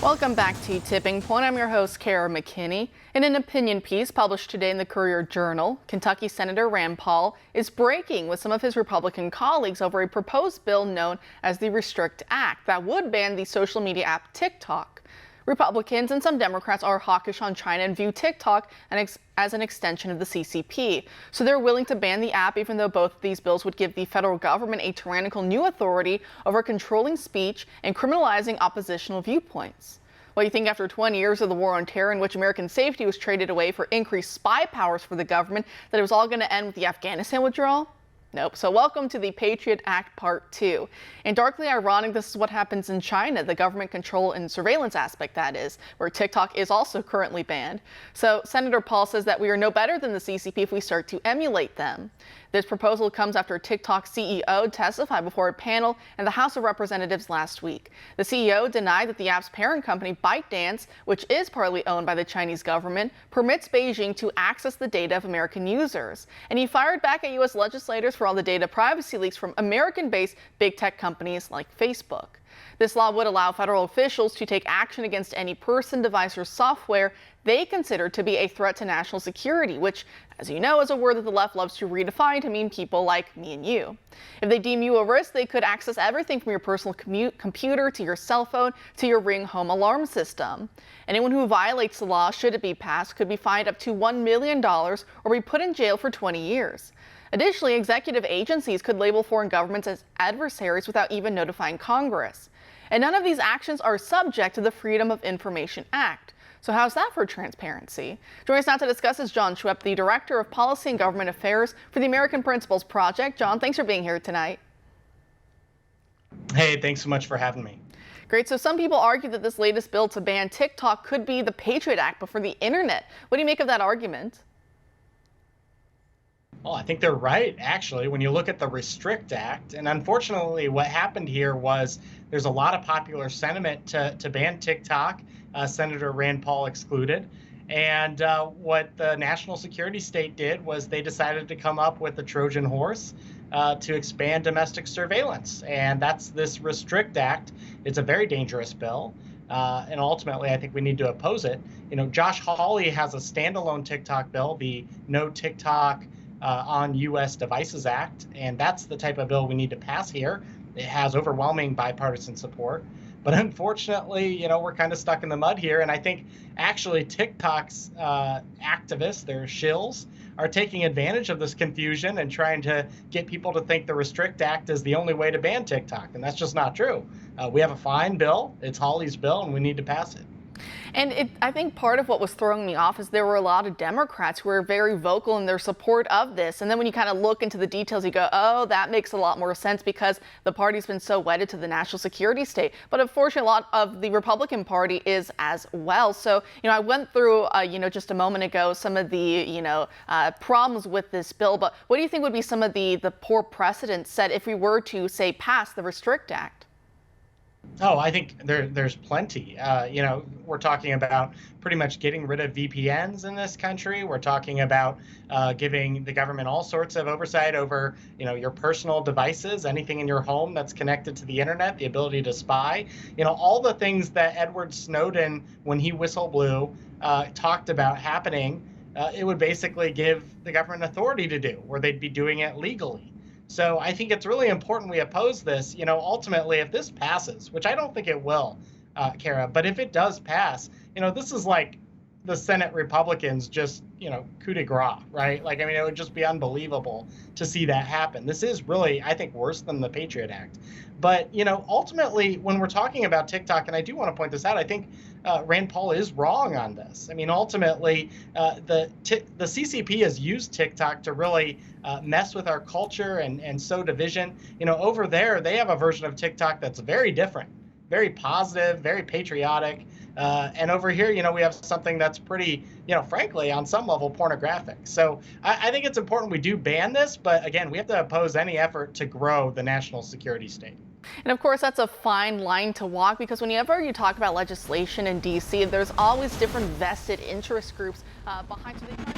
Welcome back to Tipping Point. I'm your host, Kara McKinney. In an opinion piece published today in the Courier-Journal, Kentucky Senator Rand Paul is breaking with some of his Republican colleagues over a proposed bill known as the Restrict Act that would ban the social media app TikTok. Republicans and some Democrats are hawkish on China and view TikTok as an extension of the CCP. So they're willing to ban the app, even though both of these bills would give the federal government a tyrannical new authority over controlling speech and criminalizing oppositional viewpoints. What do you think after 20 years of the war on terror in which American safety was traded away for increased spy powers for the government, that it was all going to end with the Afghanistan withdrawal? Nope. So welcome to the Patriot Act Part 2. And darkly ironic, this is what happens in China, the government control and surveillance aspect, that is, where TikTok is also currently banned. So Senator Paul says that we are no better than the CCP if we start to emulate them. This proposal comes after TikTok CEO testified before a panel in the House of Representatives last week. The CEO denied that the app's parent company, ByteDance, which is partly owned by the Chinese government, permits Beijing to access the data of American users. And he fired back at U.S. legislators for all the data privacy leaks from American-based big tech companies like Facebook. This law would allow federal officials to take action against any person, device, or software they consider to be a threat to national security, which, as you know, is a word that the left loves to redefine to mean people like me and you. If they deem you a risk, they could access everything from your personal computer to your cell phone to your Ring home alarm system. Anyone who violates the law, should it be passed, could be fined up to $1 million or be put in jail for 20 years. Additionally, executive agencies could label foreign governments as adversaries without even notifying Congress. And none of these actions are subject to the Freedom of Information Act. So how's that for transparency? Joining us now to discuss is Jon Schweppe, the Director of Policy and Government Affairs for the American Principles Project. Jon, thanks for being here tonight. Hey, thanks so much for having me. Great. So some people argue that this latest bill to ban TikTok could be the Patriot Act, but for the internet. What do you make of that argument? Well, I think they're right, actually, when you look at the Restrict Act. And unfortunately, what happened here was there's a lot of popular sentiment to ban TikTok, Senator Rand Paul excluded. And what the national security state did was they decided to come up with a Trojan horse to expand domestic surveillance. And that's this Restrict Act. It's a very dangerous bill. And ultimately, I think we need to oppose it. You know, Josh Hawley has a standalone TikTok bill, the No TikTok on U.S. Devices Act, and that's the type of bill we need to pass here. It has overwhelming bipartisan support, but unfortunately, you know, we're kind of stuck in the mud here, and I think actually TikTok's activists, their shills, are taking advantage of this confusion and trying to get people to think the Restrict Act is the only way to ban TikTok, and that's just not true. We have a fine bill, it's Hawley's bill, and we need to pass it. And I think part of what was throwing me off is there were a lot of Democrats who were very vocal in their support of this. And then when you kind of look into the details, you go, oh, that makes a lot more sense because the party's been so wedded to the national security state. But unfortunately, a lot of the Republican Party is as well. So, you know, I went through, just a moment ago, some of the, problems with this bill. But what do you think would be some of the poor precedents set if we were to, say, pass the Restrict Act? Oh, I think there's plenty. We're talking about pretty much getting rid of VPNs in this country. We're talking about giving the government all sorts of oversight over, your personal devices, anything in your home that's connected to the internet, the ability to spy, all the things that Edward Snowden, when he whistle blew, talked about happening. It would basically give the government authority to do, or they'd be doing it legally. So I think it's really important we oppose this. Ultimately, if this passes, which I don't think it will, Kara, but if it does pass, this is like the Senate Republicans just, coup de grace, right? It would just be unbelievable to see that happen. This is really, I think, worse than the Patriot Act. But, ultimately, when we're talking about TikTok, and I do want to point this out, I think Rand Paul is wrong on this. Ultimately, the CCP has used TikTok to really mess with our culture and sow division. Over there, they have a version of TikTok that's very different, very positive, very patriotic. And over here, we have something that's pretty, frankly, on some level, pornographic. So I think it's important we do ban this. But again, we have to oppose any effort to grow the national security state. And of course, that's a fine line to walk, because whenever you talk about legislation in D.C., there's always different vested interest groups behind. So they